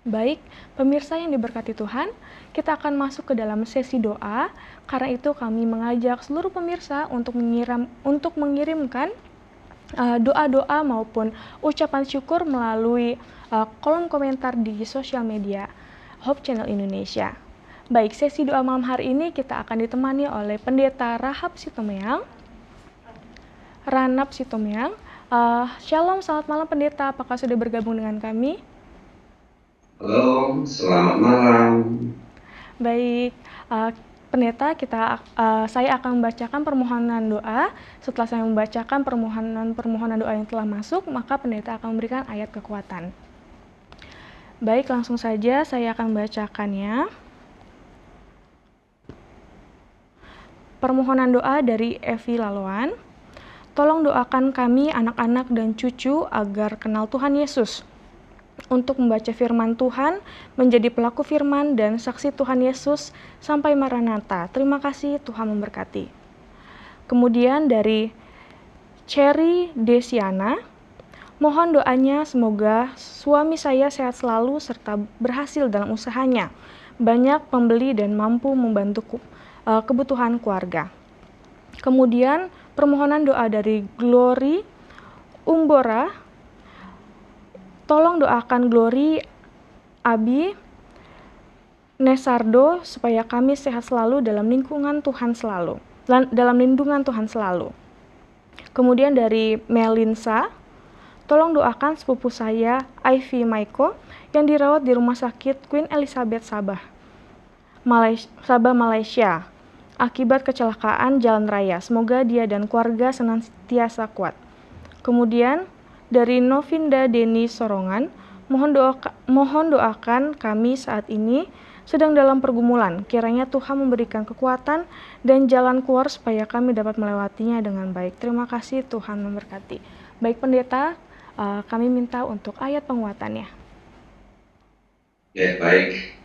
Baik, pemirsa yang diberkati Tuhan, kita akan masuk ke dalam sesi doa. Karena itu kami mengajak seluruh pemirsa untuk mengirimkan doa-doa maupun ucapan syukur melalui kolom komentar di sosial media Hope Channel Indonesia. Baik, sesi doa malam hari ini kita akan ditemani oleh Pendeta Ranap Sitomeang. Shalom, selamat malam Pendeta, apakah sudah bergabung dengan kami? Halo, selamat malam. Baik, Pendeta, saya akan membacakan permohonan doa. Setelah saya membacakan permohonan doa yang telah masuk, maka Pendeta akan memberikan ayat kekuatan. Baik, langsung saja saya akan membacakannya. Permohonan doa dari Evi Laloan. Tolong doakan kami anak-anak dan cucu agar kenal Tuhan Yesus, untuk membaca firman Tuhan, menjadi pelaku firman dan saksi Tuhan Yesus sampai Maranatha. Terima kasih, Tuhan memberkati. Kemudian dari Cherry Desiana, mohon doanya semoga suami saya sehat selalu serta berhasil dalam usahanya, banyak pembeli dan mampu membantu kebutuhan keluarga. Kemudian permohonan doa dari Glory Umbora. Tolong doakan Glory, Abi, Nesardo supaya kami sehat selalu dalam lindungan Tuhan selalu. Kemudian dari Melinsa, tolong doakan sepupu saya, Ivy Maiko, yang dirawat di Rumah Sakit Queen Elizabeth Sabah, Malaysia, akibat kecelakaan jalan raya. Semoga dia dan keluarga senantiasa kuat. Kemudian dari Novinda Deni Sorongan, mohon doakan kami saat ini sedang dalam pergumulan. Kiranya Tuhan memberikan kekuatan dan jalan keluar supaya kami dapat melewatinya dengan baik. Terima kasih, Tuhan memberkati. Baik Pendeta, kami minta untuk ayat penguatannya. Ya, baik.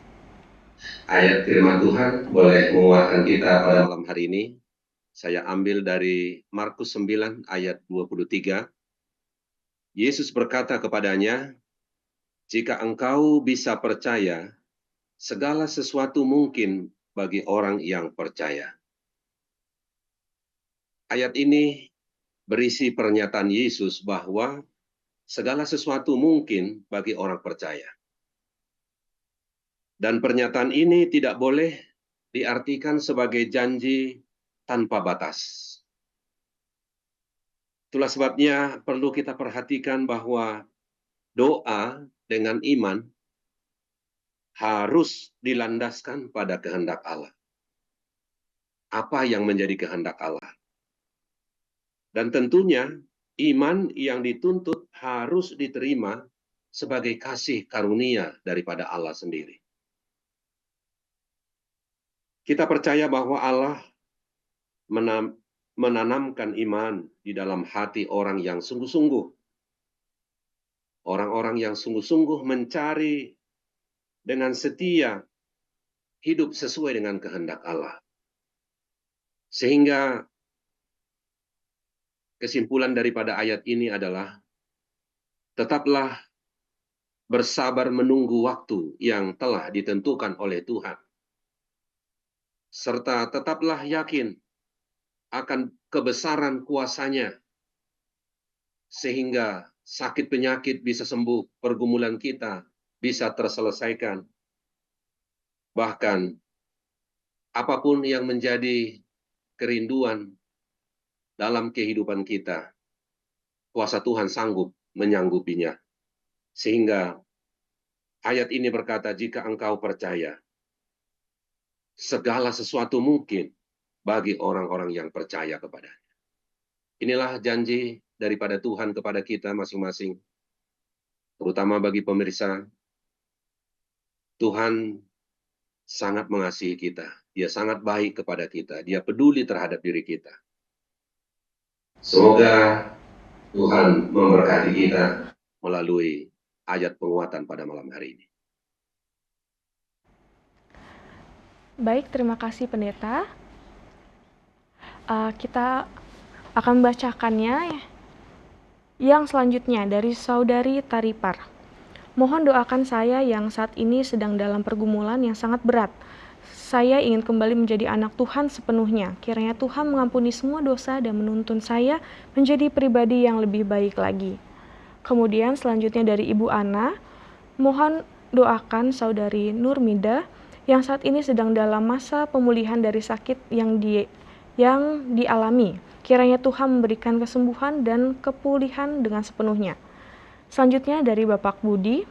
Ayat firman Tuhan boleh menguatkan kita pada malam hari ini. Saya ambil dari Markus 9 ayat 23. Yesus berkata kepadanya, "Jika engkau bisa percaya, segala sesuatu mungkin bagi orang yang percaya." Ayat ini berisi pernyataan Yesus bahwa segala sesuatu mungkin bagi orang percaya. Dan pernyataan ini tidak boleh diartikan sebagai janji tanpa batas. Itulah sebabnya perlu kita perhatikan bahwa doa dengan iman harus dilandaskan pada kehendak Allah. Apa yang menjadi kehendak Allah? Dan tentunya iman yang dituntut harus diterima sebagai kasih karunia daripada Allah sendiri. Kita percaya bahwa Allah menanamkan iman di dalam hati orang yang sungguh-sungguh. Orang-orang yang sungguh-sungguh mencari dengan setia hidup sesuai dengan kehendak Allah. Sehingga kesimpulan daripada ayat ini adalah tetaplah bersabar menunggu waktu yang telah ditentukan oleh Tuhan. Serta tetaplah yakin akan kebesaran kuasa-Nya sehingga sakit penyakit bisa sembuh, pergumulan kita bisa terselesaikan. Bahkan apapun yang menjadi kerinduan dalam kehidupan kita, kuasa Tuhan sanggup menyanggupinya. Sehingga ayat ini berkata, jika engkau percaya, segala sesuatu mungkin bagi orang-orang yang percaya kepadanya. Inilah janji daripada Tuhan kepada kita masing-masing, terutama bagi pemirsa. Tuhan sangat mengasihi kita. Dia sangat baik kepada kita. Dia peduli terhadap diri kita. Semoga Tuhan memberkati kita melalui ayat penguatan pada malam hari ini. Baik, terima kasih Pendeta. Kita akan membacakannya yang selanjutnya dari Saudari Taripar. Mohon doakan saya yang saat ini sedang dalam pergumulan yang sangat berat. Saya ingin kembali menjadi anak Tuhan sepenuhnya. Kiranya Tuhan mengampuni semua dosa dan menuntun saya menjadi pribadi yang lebih baik lagi. Kemudian selanjutnya dari Ibu Ana, mohon doakan saudari Nurmida yang saat ini sedang dalam masa pemulihan dari sakit yang dialami. Kiranya Tuhan memberikan kesembuhan dan kepulihan dengan sepenuhnya. Selanjutnya dari Bapak Budi,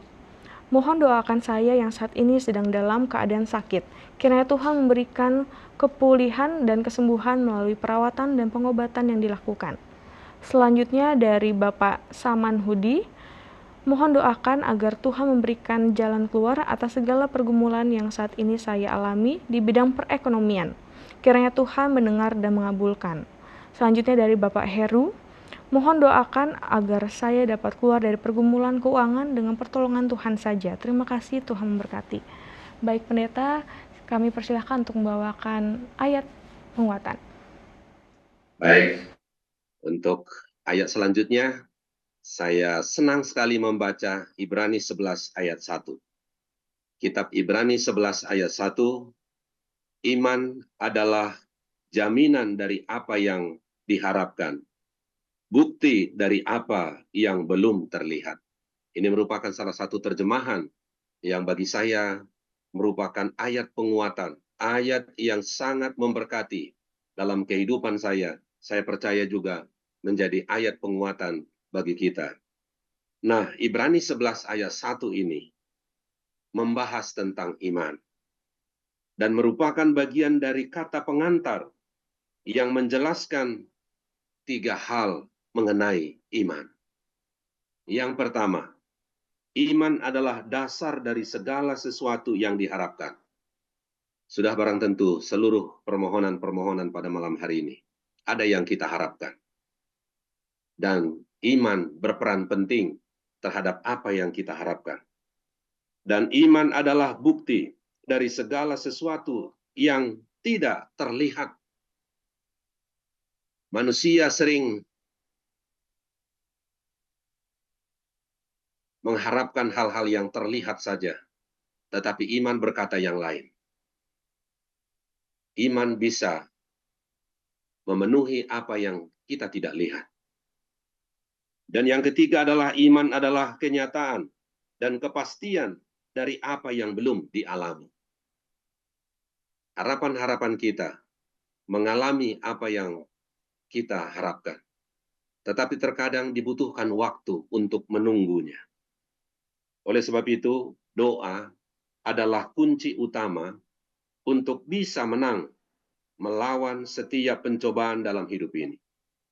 mohon doakan saya yang saat ini sedang dalam keadaan sakit. Kiranya Tuhan memberikan kepulihan dan kesembuhan melalui perawatan dan pengobatan yang dilakukan. Selanjutnya dari Bapak Saman Hudi, mohon doakan agar Tuhan memberikan jalan keluar atas segala pergumulan yang saat ini saya alami di bidang perekonomian. Kiranya Tuhan mendengar dan mengabulkan. Selanjutnya dari Bapak Heru, mohon doakan agar saya dapat keluar dari pergumulan keuangan dengan pertolongan Tuhan saja. Terima kasih, Tuhan memberkati. Baik pendeta, kami persilahkan untuk membawakan ayat penguatan. Baik, untuk ayat selanjutnya, saya senang sekali membaca Ibrani 11 ayat 1. Kitab Ibrani 11 ayat 1, iman adalah jaminan dari apa yang diharapkan, bukti dari apa yang belum terlihat. Ini merupakan salah satu terjemahan yang bagi saya merupakan ayat penguatan, ayat yang sangat memberkati dalam kehidupan saya. Saya percaya juga menjadi ayat penguatan bagi kita. Nah, Ibrani 11 ayat 1 ini membahas tentang iman dan merupakan bagian dari kata pengantar yang menjelaskan 3 hal mengenai iman. Yang pertama, iman adalah dasar dari segala sesuatu yang diharapkan. Sudah barang tentu seluruh permohonan-permohonan pada malam hari ini ada yang kita harapkan. Dan iman berperan penting terhadap apa yang kita harapkan. Dan iman adalah bukti dari segala sesuatu yang tidak terlihat. Manusia sering mengharapkan hal-hal yang terlihat saja, tetapi iman berkata yang lain. Iman bisa memenuhi apa yang kita tidak lihat. Dan yang ketiga adalah iman adalah kenyataan dan kepastian dari apa yang belum dialami. Harapan-harapan kita mengalami apa yang kita harapkan. Tetapi terkadang dibutuhkan waktu untuk menunggunya. Oleh sebab itu, doa adalah kunci utama untuk bisa menang melawan setiap pencobaan dalam hidup ini.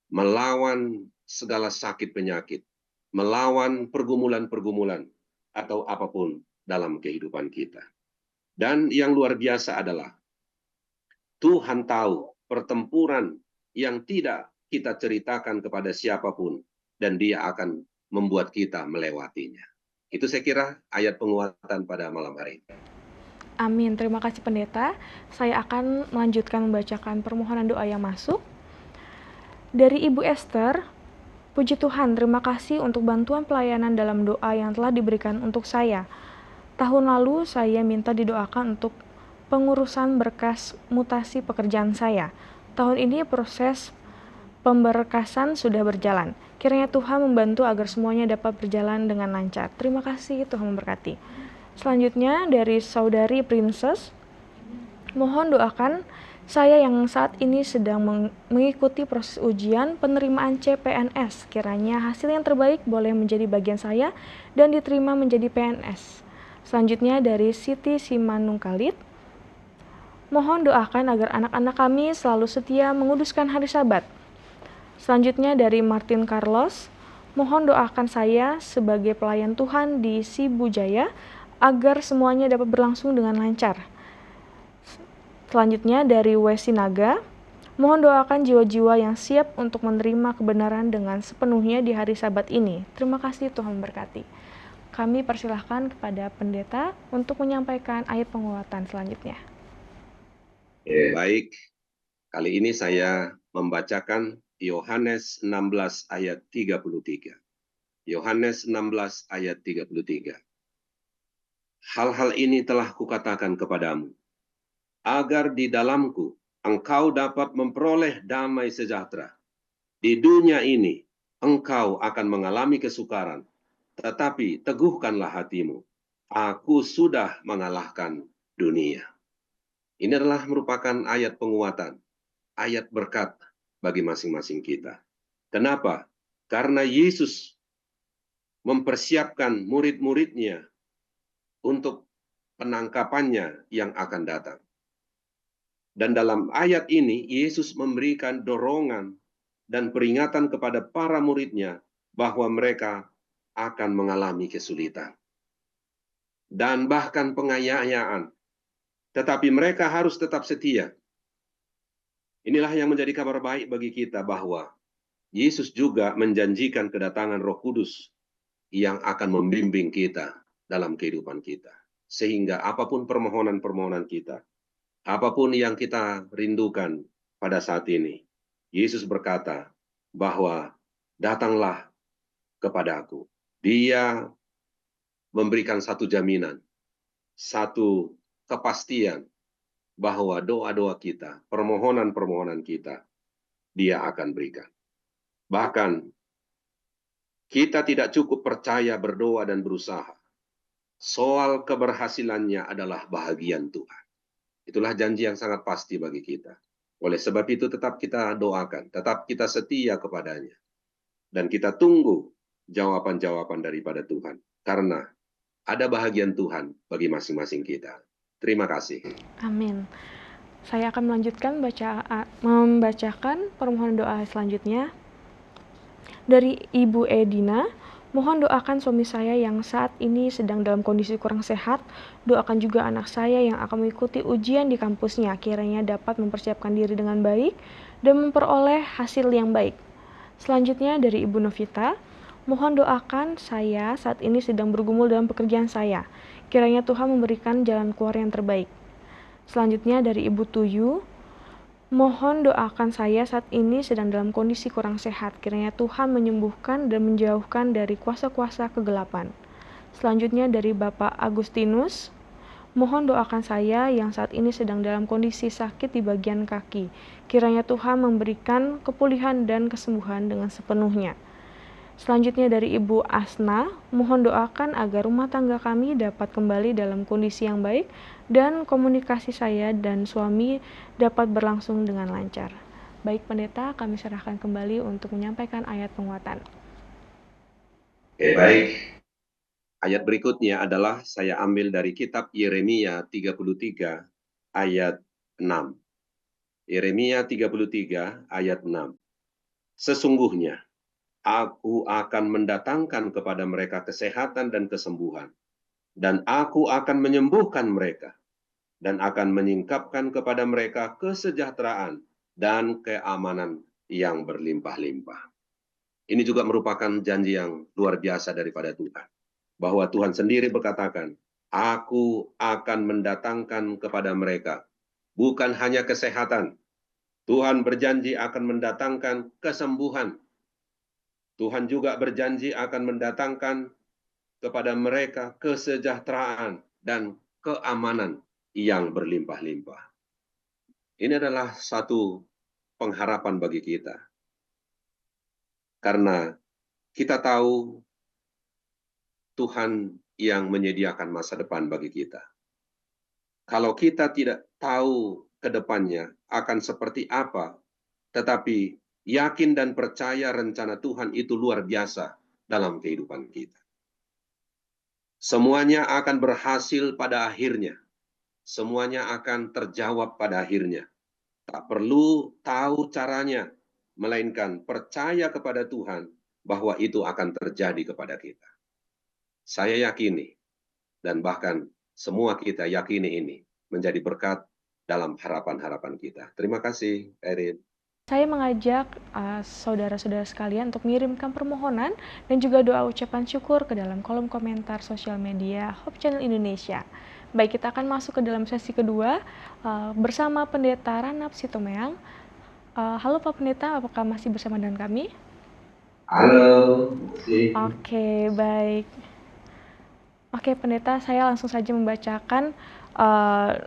Melawan segala sakit penyakit. Melawan pergumulan-pergumulan atau apapun dalam kehidupan kita. Dan yang luar biasa adalah Tuhan tahu pertempuran yang tidak kita ceritakan kepada siapapun dan Dia akan membuat kita melewatinya. Itu saya kira ayat penguatan pada malam hari ini. Amin. Terima kasih pendeta. Saya akan melanjutkan membacakan permohonan doa yang masuk. Dari Ibu Esther, puji Tuhan, terima kasih untuk bantuan pelayanan dalam doa yang telah diberikan untuk saya. Tahun lalu saya minta didoakan untuk pengurusan berkas mutasi pekerjaan saya. Tahun ini proses pemberkasan sudah berjalan. Kiranya Tuhan membantu agar semuanya dapat berjalan dengan lancar. Terima kasih, Tuhan memberkati. Selanjutnya dari Saudari Princess, mohon doakan saya yang saat ini sedang mengikuti proses ujian penerimaan CPNS. Kiranya hasil yang terbaik boleh menjadi bagian saya dan diterima menjadi PNS. Selanjutnya dari Siti Simanungkalit, mohon doakan agar anak-anak kami selalu setia menguduskan hari Sabat. Selanjutnya dari Martin Carlos, mohon doakan saya sebagai pelayan Tuhan di Sibujaya agar semuanya dapat berlangsung dengan lancar. Selanjutnya dari Wesinaga, mohon doakan jiwa-jiwa yang siap untuk menerima kebenaran dengan sepenuhnya di hari Sabat ini. Terima kasih, Tuhan memberkati. Kami persilahkan kepada pendeta untuk menyampaikan ayat penguatan selanjutnya. Baik, kali ini saya membacakan Yohanes 16 ayat 33. Yohanes 16 ayat 33. hal-hal ini telah kukatakan kepadamu, agar di dalamku engkau dapat memperoleh damai sejahtera. Di dunia ini engkau akan mengalami kesukaran, tetapi teguhkanlah hatimu. Aku sudah mengalahkan dunia. Ini adalah merupakan ayat penguatan, ayat berkat bagi masing-masing kita. Kenapa? Karena Yesus mempersiapkan murid-muridnya untuk penangkapannya yang akan datang. Dan dalam ayat ini, Yesus memberikan dorongan dan peringatan kepada para muridnya bahwa mereka akan mengalami kesulitan dan bahkan penganiayaan. Tetapi mereka harus tetap setia. Inilah yang menjadi kabar baik bagi kita bahwa Yesus juga menjanjikan kedatangan Roh Kudus yang akan membimbing kita dalam kehidupan kita. Sehingga apapun permohonan-permohonan kita, apapun yang kita rindukan pada saat ini, Yesus berkata bahwa datanglah kepadaku. Dia memberikan satu jaminan, satu kepastian bahwa doa-doa kita, permohonan-permohonan kita, Dia akan berikan. Bahkan kita tidak cukup percaya, berdoa, dan berusaha. Soal keberhasilannya adalah bahagian Tuhan. Itulah janji yang sangat pasti bagi kita. Oleh sebab itu tetap kita doakan, tetap kita setia kepadanya. Dan kita tunggu jawaban-jawaban daripada Tuhan. Karena ada bahagian Tuhan bagi masing-masing kita. Terima kasih. Amin. Saya akan melanjutkan membacakan permohonan doa selanjutnya. Dari Ibu Edina, mohon doakan suami saya yang saat ini sedang dalam kondisi kurang sehat. Doakan juga anak saya yang akan mengikuti ujian di kampusnya, kiranya dapat mempersiapkan diri dengan baik dan memperoleh hasil yang baik. Selanjutnya dari Ibu Novita, mohon doakan saya saat ini sedang bergumul dalam pekerjaan saya. Kiranya Tuhan memberikan jalan keluar yang terbaik. Selanjutnya dari Ibu Tuyu, mohon doakan saya saat ini sedang dalam kondisi kurang sehat. Kiranya Tuhan menyembuhkan dan menjauhkan dari kuasa-kuasa kegelapan. Selanjutnya dari Bapak Agustinus, mohon doakan saya yang saat ini sedang dalam kondisi sakit di bagian kaki. Kiranya Tuhan memberikan kepulihan dan kesembuhan dengan sepenuhnya. Selanjutnya dari Ibu Asna, mohon doakan agar rumah tangga kami dapat kembali dalam kondisi yang baik dan komunikasi saya dan suami dapat berlangsung dengan lancar. Baik pendeta, kami serahkan kembali untuk menyampaikan ayat penguatan. Oke, baik. Ayat berikutnya adalah saya ambil dari kitab Yeremia 33 ayat 6. Yeremia 33 ayat 6. Sesungguhnya aku akan mendatangkan kepada mereka kesehatan dan kesembuhan, dan aku akan menyembuhkan mereka, dan akan menyingkapkan kepada mereka kesejahteraan dan keamanan yang berlimpah-limpah. Ini juga merupakan janji yang luar biasa daripada Tuhan. Bahwa Tuhan sendiri berkatakan, aku akan mendatangkan kepada mereka bukan hanya kesehatan. Tuhan berjanji akan mendatangkan kesembuhan. Tuhan juga berjanji akan mendatangkan kepada mereka kesejahteraan dan keamanan yang berlimpah-limpah. Ini adalah satu pengharapan bagi kita. Karena kita tahu Tuhan yang menyediakan masa depan bagi kita. Kalau kita tidak tahu ke depannya akan seperti apa, tetapi yakin dan percaya rencana Tuhan itu luar biasa dalam kehidupan kita. Semuanya akan berhasil pada akhirnya. Semuanya akan terjawab pada akhirnya. Tak perlu tahu caranya, melainkan percaya kepada Tuhan bahwa itu akan terjadi kepada kita. Saya yakini, dan bahkan semua kita yakini ini menjadi berkat dalam harapan-harapan kita. Terima kasih, Erin. Saya mengajak saudara-saudara sekalian untuk mengirimkan permohonan dan juga doa ucapan syukur ke dalam kolom komentar sosial media Hope Channel Indonesia. Baik, kita akan masuk ke dalam sesi kedua bersama Pendeta Ranap Sitomeang. Halo Pak Pendeta, apakah masih bersama dengan kami? Halo. Oke, baik. Oke, pendeta, saya langsung saja membacakan uh,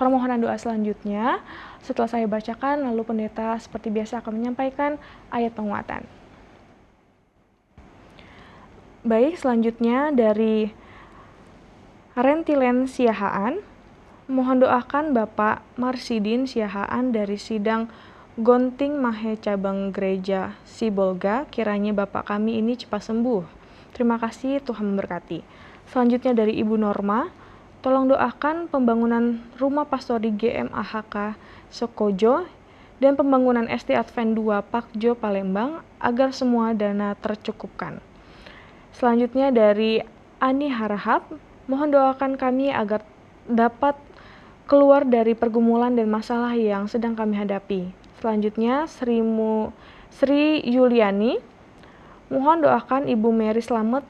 permohonan doa selanjutnya. Setelah saya bacakan, lalu pendeta seperti biasa akan menyampaikan ayat penguatan. Baik, selanjutnya dari Rentilen Siahaan, mohon doakan Bapak Marsidin Siahaan dari Sidang Gonting Mahe Cabang Gereja Sibolga, kiranya Bapak kami ini cepat sembuh. Terima kasih, Tuhan memberkati. Selanjutnya dari Ibu Norma, tolong doakan pembangunan rumah pastori GMAHK Sokojo dan pembangunan SD Advent 2 Pakjo Palembang agar semua dana tercukupkan. Selanjutnya dari Ani Harahap, mohon doakan kami agar dapat keluar dari pergumulan dan masalah yang sedang kami hadapi. Selanjutnya Sri Yuliani, mohon doakan Ibu Mary Slamet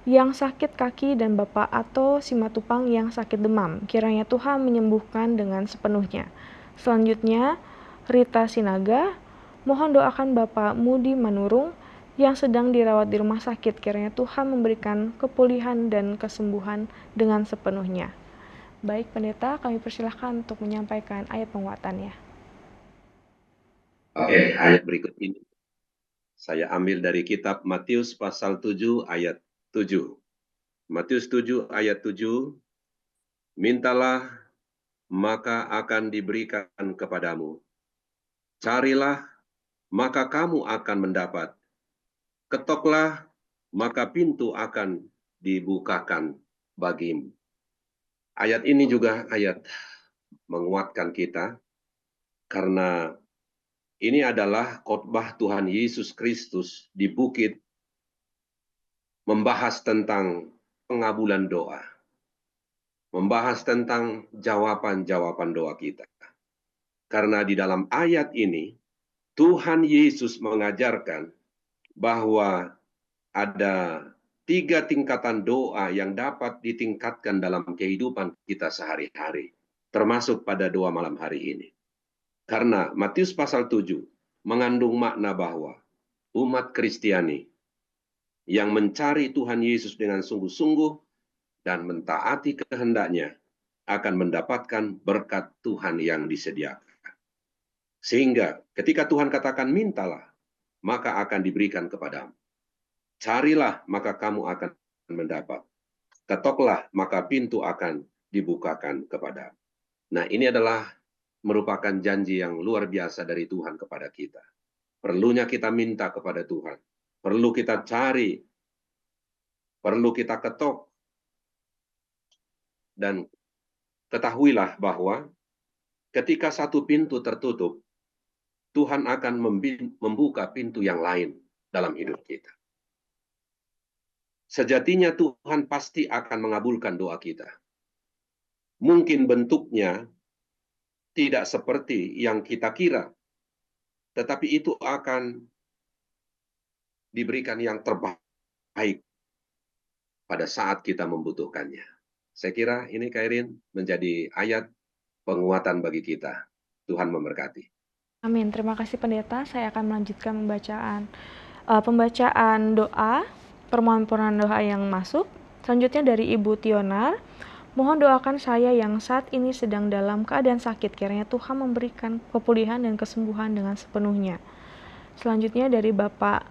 yang sakit kaki dan Bapak Ato Simatupang yang sakit demam. Kiranya Tuhan menyembuhkan dengan sepenuhnya. Selanjutnya Rita Sinaga, mohon doakan Bapak Mudi Manurung yang sedang dirawat di rumah sakit. Kiranya Tuhan memberikan kepulihan dan kesembuhan dengan sepenuhnya. Baik, pendeta, kami persilahkan untuk menyampaikan ayat penguatannya. Oke, ayat berikut ini saya ambil dari kitab Matius pasal 7 ayat 7. Matius 7 ayat 7, mintalah maka akan diberikan kepadamu. Carilah maka kamu akan mendapat. Ketoklah maka pintu akan dibukakan bagimu. Ayat ini juga ayat menguatkan kita karena ini adalah khotbah Tuhan Yesus Kristus di bukit membahas tentang pengabulan doa. Membahas tentang jawaban-jawaban doa kita. Karena di dalam ayat ini, Tuhan Yesus mengajarkan bahwa ada 3 tingkatan doa yang dapat ditingkatkan dalam kehidupan kita sehari-hari. Termasuk pada doa malam hari ini. Karena Matius pasal 7 mengandung makna bahwa umat Kristiani yang mencari Tuhan Yesus dengan sungguh-sungguh dan mentaati kehendaknya akan mendapatkan berkat Tuhan yang disediakan. Sehingga ketika Tuhan katakan mintalah, maka akan diberikan kepadamu. Carilah, maka kamu akan mendapat. Ketoklah, maka pintu akan dibukakan kepadamu. Nah, ini adalah merupakan janji yang luar biasa dari Tuhan kepada kita. Perlunya kita minta kepada Tuhan. Perlu kita cari. Perlu kita ketok. Dan ketahuilah bahwa ketika satu pintu tertutup, Tuhan akan membuka pintu yang lain dalam hidup kita. Sejatinya Tuhan pasti akan mengabulkan doa kita. Mungkin bentuknya tidak seperti yang kita kira, tetapi itu akan diberikan yang terbaik pada saat kita membutuhkannya. Saya kira ini Kairin menjadi ayat penguatan bagi kita. Tuhan memberkati. Amin. Terima kasih pendeta. Saya akan melanjutkan pembacaan doa, permohonan doa yang masuk. Selanjutnya dari Ibu Tionar, mohon doakan saya yang saat ini sedang dalam keadaan sakit. Kiranya Tuhan memberikan kepulihan dan kesembuhan dengan sepenuhnya. Selanjutnya dari Bapak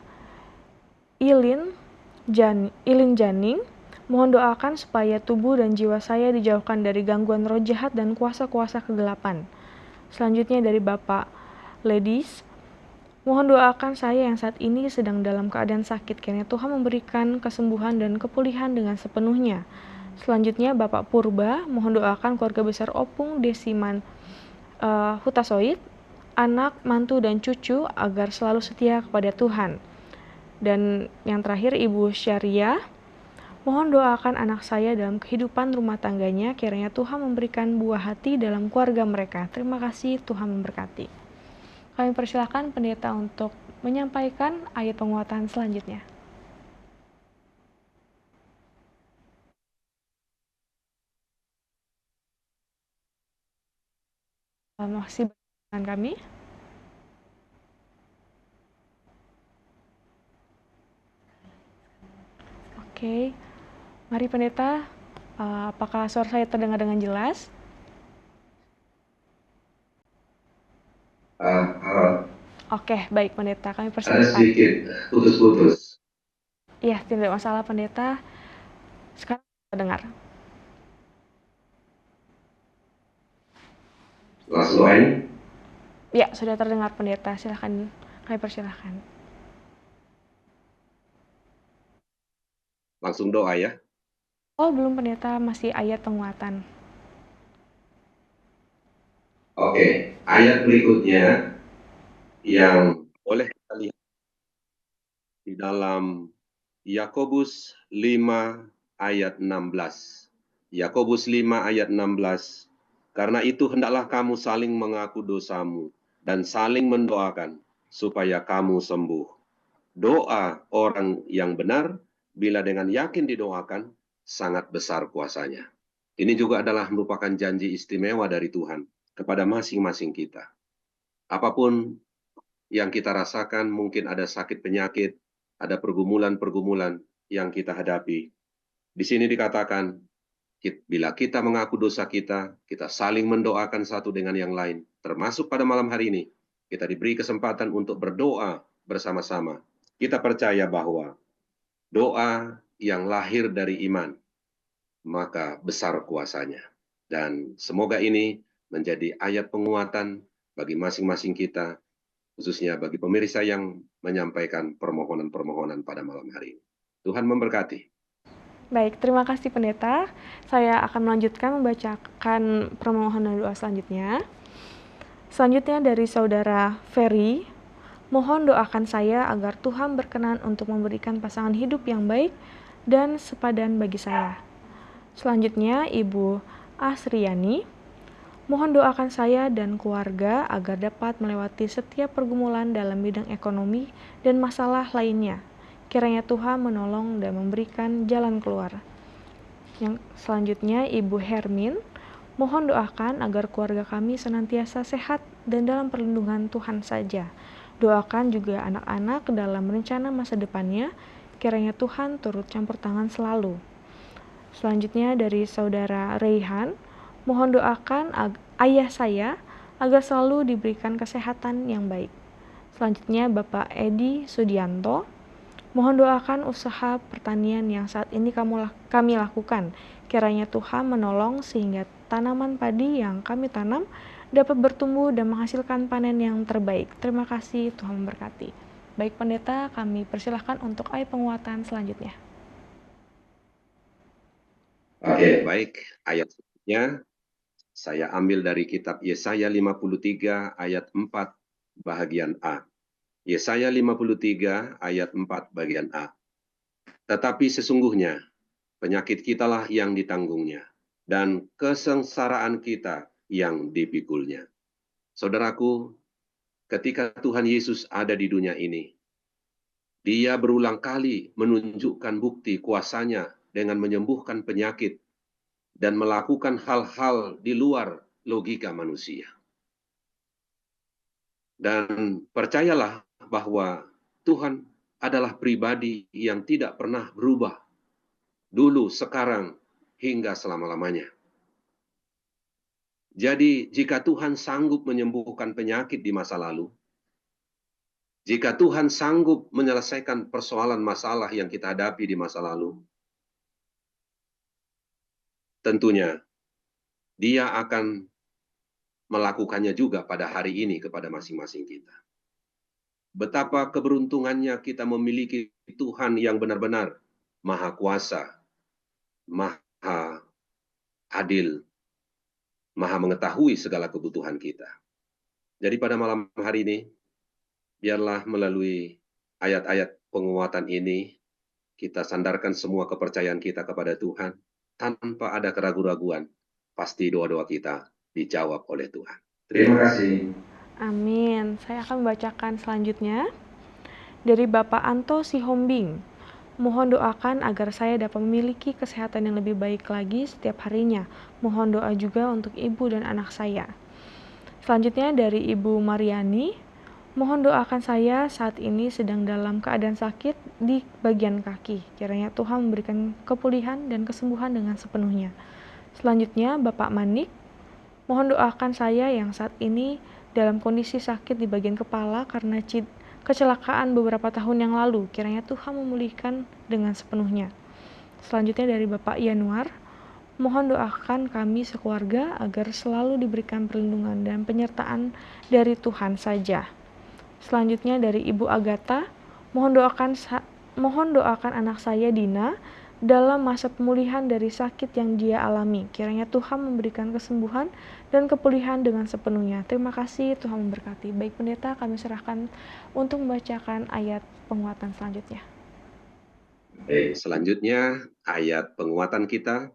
Ilin Janing, mohon doakan supaya tubuh dan jiwa saya dijauhkan dari gangguan roh jahat dan kuasa-kuasa kegelapan. Selanjutnya dari Bapak Ladies, mohon doakan saya yang saat ini sedang dalam keadaan sakit, kiranya Tuhan memberikan kesembuhan dan kepulihan dengan sepenuhnya. Selanjutnya Bapak Purba, mohon doakan keluarga besar Opung Desiman Hutasoid, anak, mantu, dan cucu agar selalu setia kepada Tuhan. Dan yang terakhir Ibu Syariah, mohon doakan anak saya dalam kehidupan rumah tangganya, kiranya Tuhan memberikan buah hati dalam keluarga mereka. Terima kasih, Tuhan memberkati. Kami persilakan pendeta untuk menyampaikan ayat penguatan selanjutnya. Masih dengan kami? Oke, mari pendeta Apakah suara saya terdengar dengan jelas? Oke, baik Pendeta, kami Ada persilahkan. sedikit putus-putus. Iya, tidak masalah Pendeta. Sekarang terdengar. Langsung doain. Ya, sudah terdengar Pendeta. Silahkan, kami persilahkan. Langsung doa ya. Oh, belum Pendeta, masih ayat penguatan. Oke, ayat berikutnya yang boleh kita lihat di dalam Yakobus 5 ayat 16. Yakobus 5 ayat 16. Karena itu hendaklah kamu saling mengaku dosamu dan saling mendoakan supaya kamu sembuh. Doa orang yang benar bila dengan yakin didoakan sangat besar kuasanya. Ini juga adalah merupakan janji istimewa dari Tuhan kepada masing-masing kita. Apapun yang kita rasakan, mungkin ada sakit penyakit, ada pergumulan-pergumulan yang kita hadapi. Di sini dikatakan, bila kita mengaku dosa kita saling mendoakan satu dengan yang lain. Termasuk pada malam hari ini, kita diberi kesempatan untuk berdoa bersama-sama. Kita percaya bahwa doa yang lahir dari iman, maka besar kuasanya. Dan semoga ini menjadi ayat penguatan bagi masing-masing kita, khususnya bagi pemirsa yang menyampaikan permohonan-permohonan pada malam hari ini. Tuhan memberkati. Baik, terima kasih Pendeta. Saya akan melanjutkan membacakan permohonan doa selanjutnya. Selanjutnya dari Saudara Ferry, mohon doakan saya agar Tuhan berkenan untuk memberikan pasangan hidup yang baik dan sepadan bagi saya. Selanjutnya Ibu Asriani, mohon doakan saya dan keluarga agar dapat melewati setiap pergumulan dalam bidang ekonomi dan masalah lainnya. Kiranya Tuhan menolong dan memberikan jalan keluar. Yang selanjutnya Ibu Hermin, mohon doakan agar keluarga kami senantiasa sehat dan dalam perlindungan Tuhan saja. Doakan juga anak-anak dalam rencana masa depannya, kiranya Tuhan turut campur tangan selalu. Selanjutnya dari Saudara Raihan, mohon doakan ayah saya agar selalu diberikan kesehatan yang baik. Selanjutnya Bapak Edi Sudianto, mohon doakan usaha pertanian yang saat ini kami lakukan. Kiranya Tuhan menolong sehingga tanaman padi yang kami tanam dapat bertumbuh dan menghasilkan panen yang terbaik. Terima kasih, Tuhan memberkati. Baik Pendeta, kami persilahkan untuk ayat penguatan selanjutnya. Oke, baik. Ayat selanjutnya saya ambil dari kitab Yesaya 53 ayat 4 bagian A. Yesaya 53 ayat 4 bagian A. Tetapi sesungguhnya penyakit kitalah yang ditanggungnya dan kesengsaraan kita yang dipikulnya. Saudaraku, ketika Tuhan Yesus ada di dunia ini, Dia berulang kali menunjukkan bukti kuasanya dengan menyembuhkan penyakit dan melakukan hal-hal di luar logika manusia. Dan percayalah bahwa Tuhan adalah pribadi yang tidak pernah berubah, dulu, sekarang, hingga selama-lamanya. Jadi, jika Tuhan sanggup menyembuhkan penyakit di masa lalu, jika Tuhan sanggup menyelesaikan persoalan masalah yang kita hadapi di masa lalu, tentunya Dia akan melakukannya juga pada hari ini kepada masing-masing kita. Betapa keberuntungannya kita memiliki Tuhan yang benar-benar Maha Kuasa, Maha Adil, Maha mengetahui segala kebutuhan kita. Jadi pada malam hari ini, biarlah melalui ayat-ayat penguatan ini, kita sandarkan semua kepercayaan kita kepada Tuhan, tanpa ada keraguan-raguan. Pasti doa-doa kita dijawab oleh Tuhan. Terima kasih. Amin. Saya akan membacakan selanjutnya dari Bapak Anto Sihombing. Mohon doakan agar saya dapat memiliki kesehatan yang lebih baik lagi setiap harinya. Mohon doa juga untuk ibu dan anak saya. Selanjutnya dari Ibu Mariani, Mohon doakan saya saat ini sedang dalam keadaan sakit di bagian kaki. Kiranya Tuhan memberikan kepulihan dan kesembuhan dengan sepenuhnya. Selanjutnya, Bapak Manik, mohon doakan saya yang saat ini dalam kondisi sakit di bagian kepala karena kecelakaan beberapa tahun yang lalu. Kiranya Tuhan memulihkan dengan sepenuhnya. Selanjutnya dari Bapak Yanuar, mohon doakan kami sekeluarga agar selalu diberikan perlindungan dan penyertaan dari Tuhan saja. Selanjutnya dari Ibu Agatha, mohon doakan anak saya Dina dalam masa pemulihan dari sakit yang dia alami. Kiranya Tuhan memberikan kesembuhan dan kepulihan dengan sepenuhnya. Terima kasih, Tuhan memberkati. Baik pendeta, kami serahkan untuk membacakan ayat penguatan selanjutnya. Baik, selanjutnya ayat penguatan kita.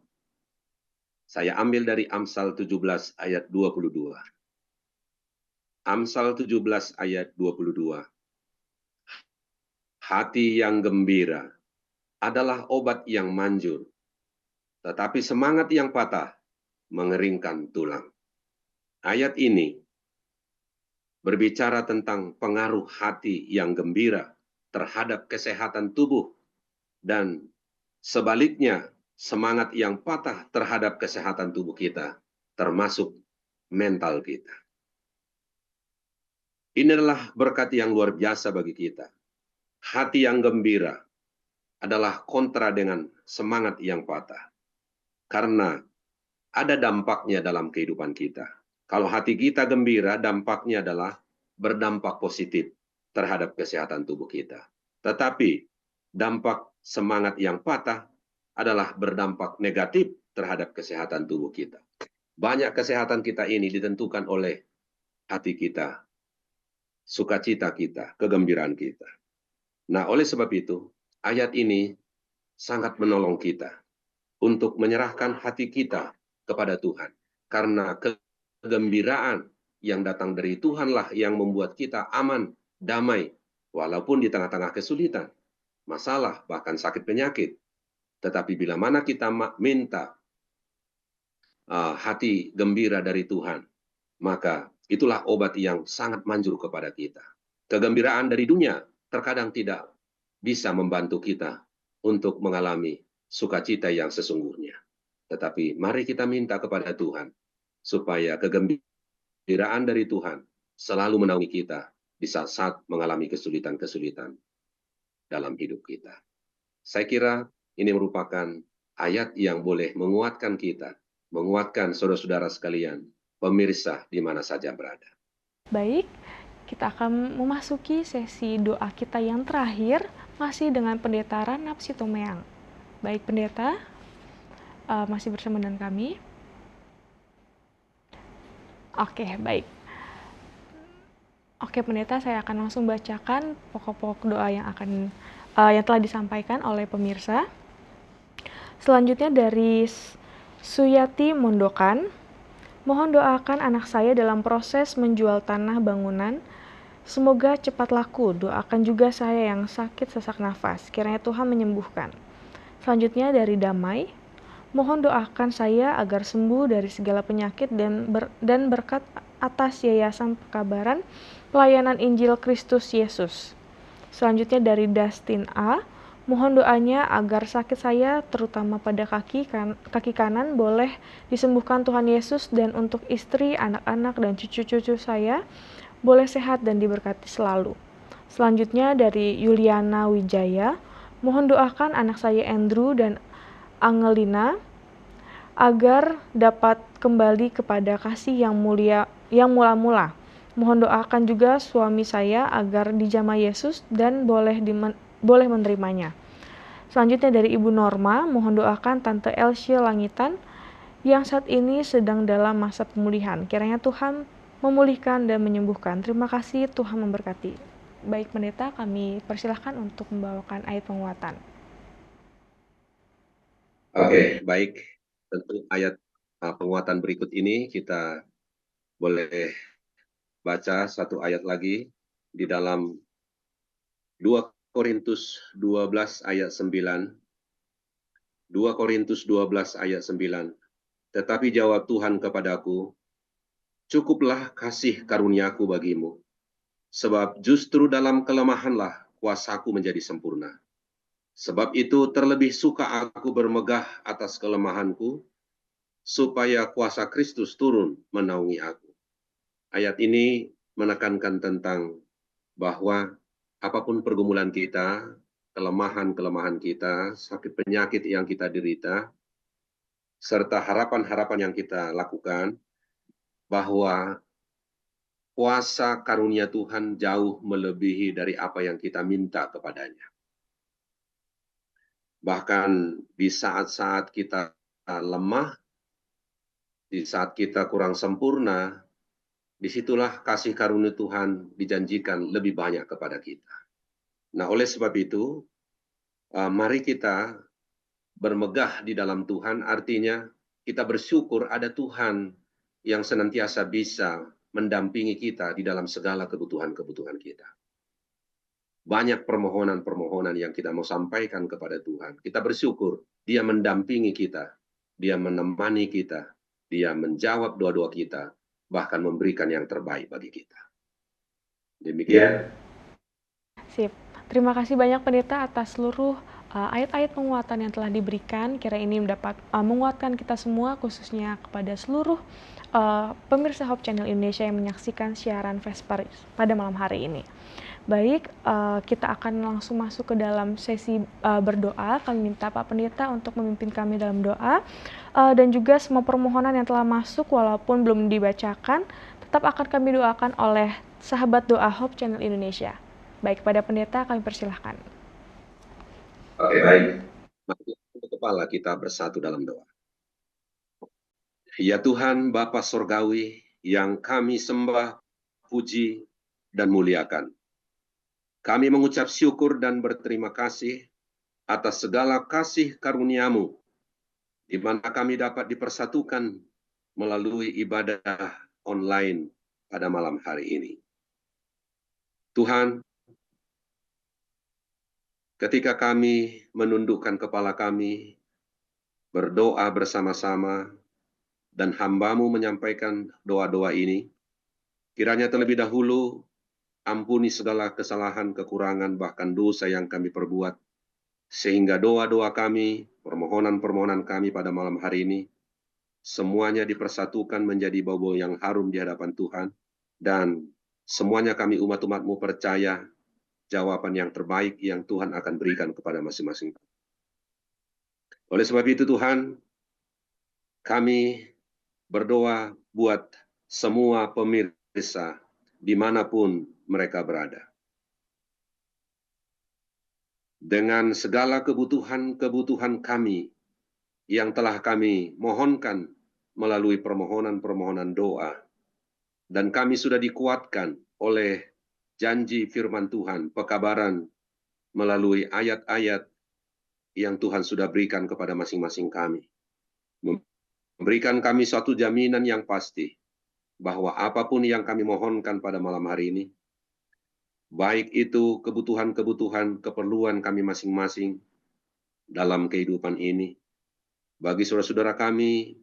Saya ambil dari Amsal 17 ayat 22. Amsal 17 ayat 22. Hati yang gembira adalah obat yang manjur, tetapi semangat yang patah mengeringkan tulang. Ayat ini berbicara tentang pengaruh hati yang gembira terhadap kesehatan tubuh dan sebaliknya semangat yang patah terhadap kesehatan tubuh kita, termasuk mental kita. Ini adalah berkat yang luar biasa bagi kita. Hati yang gembira adalah kontra dengan semangat yang patah. Karena ada dampaknya dalam kehidupan kita. Kalau hati kita gembira, dampaknya adalah berdampak positif terhadap kesehatan tubuh kita. Tetapi dampak semangat yang patah adalah berdampak negatif terhadap kesehatan tubuh kita. Banyak kesehatan kita ini ditentukan oleh hati kita, sukacita kita, kegembiraan kita. Nah, oleh sebab itu, ayat ini sangat menolong kita untuk menyerahkan hati kita kepada Tuhan. Karena kegembiraan yang datang dari Tuhanlah yang membuat kita aman, damai, walaupun di tengah-tengah kesulitan, masalah, bahkan sakit penyakit. Tetapi bila mana kita minta hati gembira dari Tuhan, maka itulah obat yang sangat manjur kepada kita. Kegembiraan dari dunia terkadang tidak bisa membantu kita untuk mengalami sukacita yang sesungguhnya. Tetapi mari kita minta kepada Tuhan supaya kegembiraan dari Tuhan selalu menaungi kita di saat mengalami kesulitan-kesulitan dalam hidup kita. Saya kira ini merupakan ayat yang boleh menguatkan kita, menguatkan saudara-saudara sekalian, pemirsa di mana saja berada. Baik, kita akan memasuki sesi doa kita yang terakhir, masih dengan Pendeta Ranap Sitomeang. Baik pendeta, masih bersama dengan kami. Oke, baik. Oke pendeta, saya akan langsung bacakan pokok-pokok doa yang telah disampaikan oleh pemirsa. Selanjutnya dari Suyati Mondokan, mohon doakan anak saya dalam proses menjual tanah bangunan. Semoga cepat laku. Doakan juga saya yang sakit sesak nafas. Kiranya Tuhan menyembuhkan. Selanjutnya dari Damai, mohon doakan saya agar sembuh dari segala penyakit dan berkat atas Yayasan Pekabaran Pelayanan Injil Kristus Yesus. Selanjutnya dari Dustin A, mohon doanya agar sakit saya terutama pada kaki kanan boleh disembuhkan Tuhan Yesus, dan untuk istri, anak-anak, dan cucu-cucu saya boleh sehat dan diberkati selalu. Selanjutnya dari Yuliana Wijaya, mohon doakan anak saya Andrew dan Angelina agar dapat kembali kepada kasih yang mula-mula. Mohon doakan juga suami saya agar dijamah Yesus dan boleh menerimanya. Selanjutnya dari Ibu Norma, mohon doakan Tante Elsie Langitan yang saat ini sedang dalam masa pemulihan. Kiranya Tuhan memulihkan dan menyembuhkan. Terima kasih, Tuhan memberkati. Baik pendeta, kami persilahkan untuk membawakan ayat penguatan. Oke, baik. Tentu ayat penguatan berikut ini kita boleh baca satu ayat lagi di dalam 2 Korintus 12 ayat 9. 2 Korintus 12 ayat 9. Tetapi jawab Tuhan kepadaku, cukuplah kasih karuniaku bagimu, Sebab justru dalam kelemahanlah kuasaku menjadi sempurna. Sebab itu terlebih suka aku bermegah atas kelemahanku, supaya kuasa Kristus turun menaungi aku. Ayat ini menekankan tentang bahwa apapun pergumulan kita, kelemahan-kelemahan kita, sakit penyakit yang kita derita, serta harapan-harapan yang kita lakukan, bahwa kuasa karunia Tuhan jauh melebihi dari apa yang kita minta kepadanya. Bahkan di saat-saat kita lemah, di saat kita kurang sempurna, disitulah kasih karunia Tuhan dijanjikan lebih banyak kepada kita. Nah, oleh sebab itu, mari kita bermegah di dalam Tuhan, artinya kita bersyukur ada Tuhan yang senantiasa bisa mendampingi kita di dalam segala kebutuhan-kebutuhan kita. Banyak permohonan-permohonan yang kita mau sampaikan kepada Tuhan. Kita bersyukur Dia mendampingi kita, Dia menemani kita, Dia menjawab doa-doa kita, bahkan memberikan yang terbaik bagi kita. Demikian. Sip. Terima kasih banyak Pendeta atas seluruh ayat-ayat penguatan yang telah diberikan. Kira ini dapat menguatkan kita semua, khususnya kepada seluruh pemirsa Hope Channel Indonesia yang menyaksikan siaran Vesper pada malam hari ini. Baik, kita akan langsung masuk ke dalam sesi berdoa. Kami minta Pak Pendeta untuk memimpin kami dalam doa, dan juga semua permohonan yang telah masuk walaupun belum dibacakan, tetap akan kami doakan oleh sahabat doa Hope Channel Indonesia. Baik, pada Pendeta kami persilahkan. Oke, baik. Mari kepala kita bersatu dalam doa. Ya Tuhan, Bapa Sorgawi, yang kami sembah, puji, dan muliakan. Kami mengucap syukur dan berterima kasih atas segala kasih karunia-Mu, di mana kami dapat dipersatukan melalui ibadah online pada malam hari ini. Tuhan, ketika kami menundukkan kepala kami, berdoa bersama-sama, dan hamba-Mu menyampaikan doa-doa ini, kiranya terlebih dahulu ampuni segala kesalahan, kekurangan, bahkan dosa yang kami perbuat, sehingga doa-doa kami, permohonan-permohonan kami pada malam hari ini, semuanya dipersatukan menjadi bau-bau yang harum di hadapan Tuhan, dan semuanya kami umat-umat-Mu percaya jawaban yang terbaik yang Tuhan akan berikan kepada masing-masing. Oleh sebab itu Tuhan, kami berdoa buat semua pemirsa dimanapun mereka berada. Dengan segala kebutuhan-kebutuhan kami yang telah kami mohonkan melalui permohonan-permohonan doa, dan kami sudah dikuatkan oleh janji firman Tuhan, pekabaran melalui ayat-ayat yang Tuhan sudah berikan kepada masing-masing kami. Memberikan kami suatu jaminan yang pasti, bahwa apapun yang kami mohonkan pada malam hari ini, baik itu kebutuhan-kebutuhan, keperluan kami masing-masing dalam kehidupan ini, bagi saudara-saudara kami,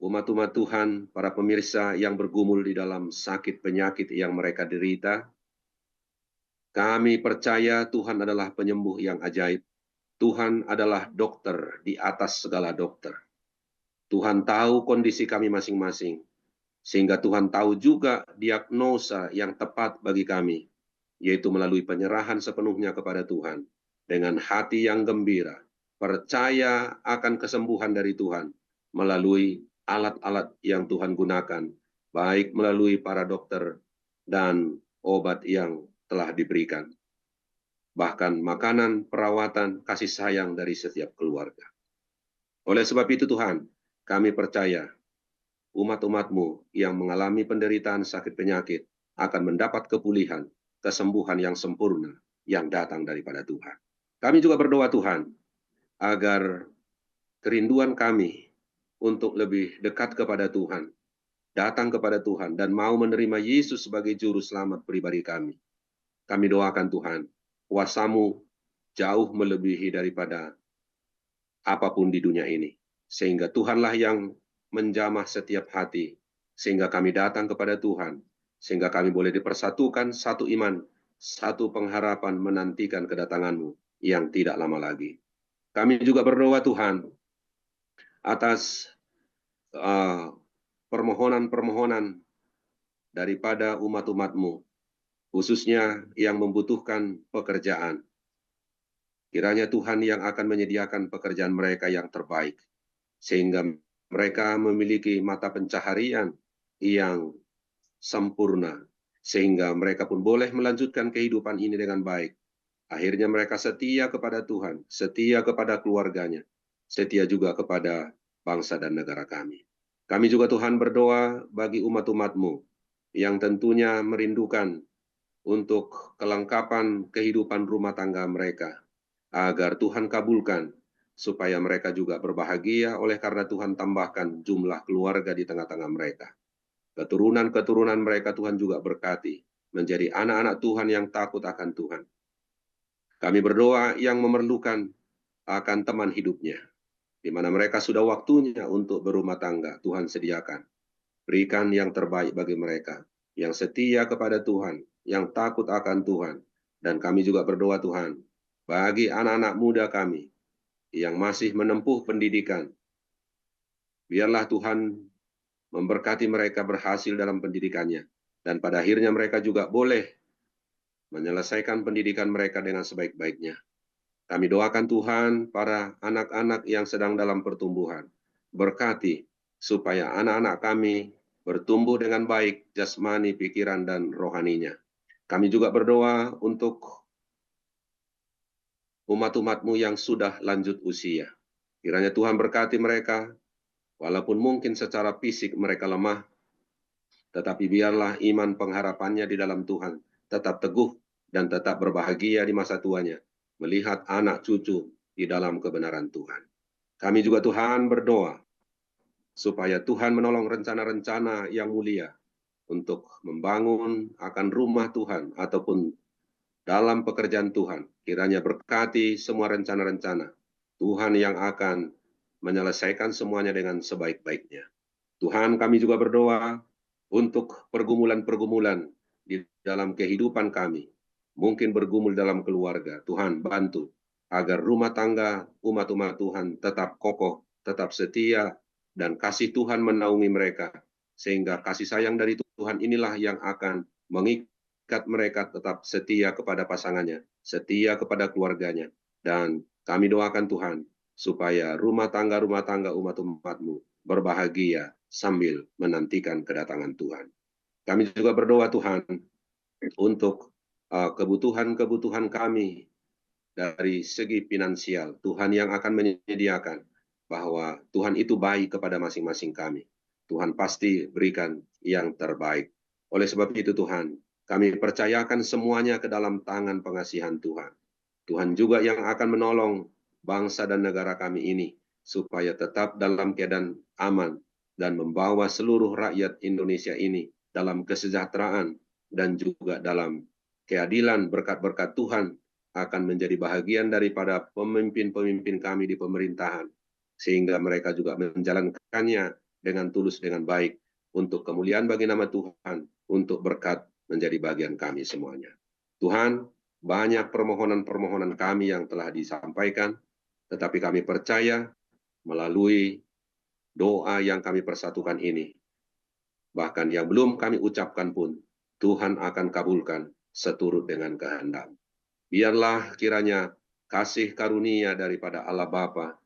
umat-umat Tuhan, para pemirsa yang bergumul di dalam sakit penyakit yang mereka derita, kami percaya Tuhan adalah penyembuh yang ajaib. Tuhan adalah dokter di atas segala dokter. Tuhan tahu kondisi kami masing-masing, sehingga Tuhan tahu juga diagnosa yang tepat bagi kami, yaitu melalui penyerahan sepenuhnya kepada Tuhan, dengan hati yang gembira, percaya akan kesembuhan dari Tuhan, melalui alat-alat yang Tuhan gunakan, baik melalui para dokter dan obat yang telah diberikan, bahkan makanan, perawatan, kasih sayang dari setiap keluarga. Oleh sebab itu Tuhan, kami percaya umat-umat-Mu yang mengalami penderitaan sakit penyakit akan mendapat kepulihan, kesembuhan yang sempurna yang datang daripada Tuhan. Kami juga berdoa Tuhan, agar kerinduan kami untuk lebih dekat kepada Tuhan, datang kepada Tuhan, dan mau menerima Yesus sebagai juru selamat pribadi kami. Kami doakan Tuhan, kuasa-Mu jauh melebihi daripada apapun di dunia ini, sehingga Tuhanlah yang menjamah setiap hati, sehingga kami datang kepada Tuhan sehingga kami boleh dipersatukan satu iman, satu pengharapan menantikan kedatangan-Mu yang tidak lama lagi. Kami juga berdoa Tuhan atas permohonan-permohonan daripada umat-umat-Mu, khususnya yang membutuhkan pekerjaan. Kiranya Tuhan yang akan menyediakan pekerjaan mereka yang terbaik, sehingga mereka memiliki mata pencaharian yang sempurna, sehingga mereka pun boleh melanjutkan kehidupan ini dengan baik. Akhirnya mereka setia kepada Tuhan, setia kepada keluarganya, setia juga kepada bangsa dan negara kami. Kami juga Tuhan berdoa bagi umat-umat-Mu yang tentunya merindukan untuk kelengkapan kehidupan rumah tangga mereka, agar Tuhan kabulkan, supaya mereka juga berbahagia oleh karena Tuhan tambahkan jumlah keluarga di tengah-tengah mereka. Keturunan-keturunan mereka Tuhan juga berkati, menjadi anak-anak Tuhan yang takut akan Tuhan. Kami berdoa yang memerlukan akan teman hidupnya, di mana mereka sudah waktunya untuk berumah tangga, Tuhan sediakan. Berikan yang terbaik bagi mereka, yang setia kepada Tuhan, yang takut akan Tuhan. Dan kami juga berdoa Tuhan, bagi anak-anak muda kami, yang masih menempuh pendidikan, biarlah Tuhan memberkati mereka berhasil dalam pendidikannya. Dan pada akhirnya mereka juga boleh menyelesaikan pendidikan mereka dengan sebaik-baiknya. Kami doakan Tuhan para anak-anak yang sedang dalam pertumbuhan. Berkati supaya anak-anak kami bertumbuh dengan baik jasmani, pikiran, dan rohaninya. Kami juga berdoa untuk umat-umat-Mu yang sudah lanjut usia. Kiranya Tuhan berkati mereka, walaupun mungkin secara fisik mereka lemah, tetapi biarlah iman pengharapannya di dalam Tuhan tetap teguh dan tetap berbahagia di masa tuanya, melihat anak cucu di dalam kebenaran Tuhan. Kami juga Tuhan berdoa, supaya Tuhan menolong rencana-rencana yang mulia untuk membangun akan rumah Tuhan ataupun dalam pekerjaan Tuhan. Kiranya berkati semua rencana-rencana Tuhan yang akan menyelesaikan semuanya dengan sebaik-baiknya. Tuhan, kami juga berdoa untuk pergumulan-pergumulan di dalam kehidupan kami. Mungkin bergumul dalam keluarga. Tuhan, bantu agar rumah tangga umat-umat Tuhan tetap kokoh, tetap setia, dan kasih Tuhan menaungi mereka. Sehingga kasih sayang dari Tuhan inilah yang akan mengikat mereka tetap setia kepada pasangannya, setia kepada keluarganya. Dan kami doakan Tuhan, supaya rumah tangga umat-umat-Mu berbahagia sambil menantikan kedatangan Tuhan. Kami juga berdoa Tuhan untuk kebutuhan-kebutuhan kami dari segi finansial. Tuhan yang akan menyediakan, bahwa Tuhan itu baik kepada masing-masing kami. Tuhan pasti berikan yang terbaik. Oleh sebab itu Tuhan, kami percayakan semuanya ke dalam tangan pengasihan Tuhan. Tuhan juga yang akan menolong bangsa dan negara kami ini, supaya tetap dalam keadaan aman, dan membawa seluruh rakyat Indonesia ini dalam kesejahteraan dan juga dalam keadilan. Berkat-berkat Tuhan akan menjadi bahagian daripada pemimpin-pemimpin kami di pemerintahan, sehingga mereka juga menjalankannya dengan tulus, dengan baik, untuk kemuliaan bagi nama Tuhan, untuk berkat menjadi bagian kami semuanya. Tuhan, banyak permohonan-permohonan kami yang telah disampaikan, tetapi kami percaya melalui doa yang kami persatukan ini, bahkan yang belum kami ucapkan pun, Tuhan akan kabulkan seturut dengan kehendak. Biarlah kiranya kasih karunia daripada Allah Bapa,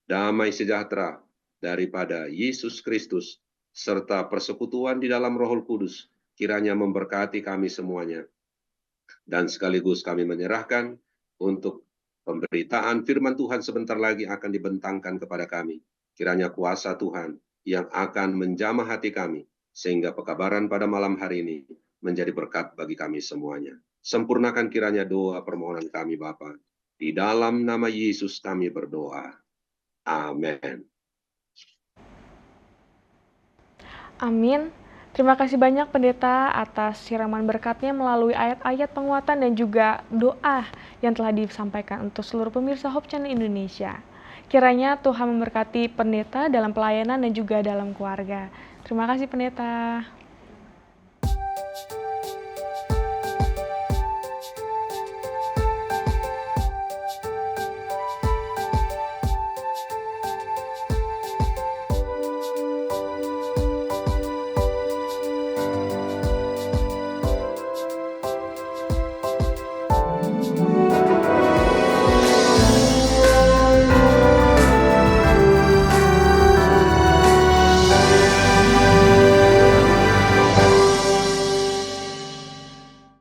damai sejahtera daripada Yesus Kristus, serta persekutuan di dalam Roh Kudus, kiranya memberkati kami semuanya. Dan sekaligus kami menyerahkan untuk pemberitaan firman Tuhan sebentar lagi akan dibentangkan kepada kami. Kiranya kuasa Tuhan yang akan menjamah hati kami, sehingga pekabaran pada malam hari ini menjadi berkat bagi kami semuanya. Sempurnakan kiranya doa permohonan kami Bapa. Di dalam nama Yesus kami berdoa. Amin. Amin. Terima kasih banyak Pendeta atas siraman berkatnya melalui ayat-ayat penguatan dan juga doa yang telah disampaikan untuk seluruh pemirsa Hope Channel Indonesia. Kiranya Tuhan memberkati Pendeta dalam pelayanan dan juga dalam keluarga. Terima kasih Pendeta.